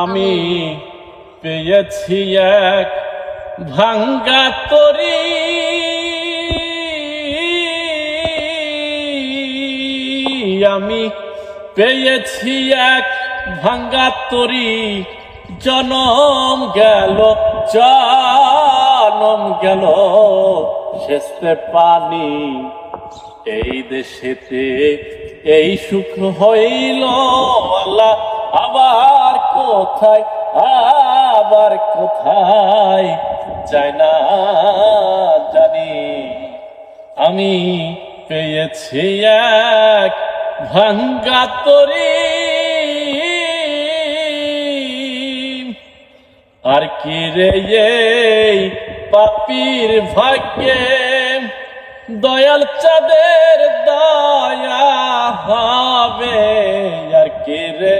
আমি পেয়েছি এক ভাঙ্গা তরি, আমি পেয়েছি এক ভাঙ্গা তরি। জনম গেল জনম গেল সেচতে পানি, এই দেশেতে এই সুখ হইল আল্লাহ আবার কোথায় আবার কোথায় যায় না জানি। আমি পেয়েছি এক ভাঙ্গা তরি, আর কি রে এই পাপীর ভাগ্যে দয়াল চাঁদের দয়া হবে, আর কি রে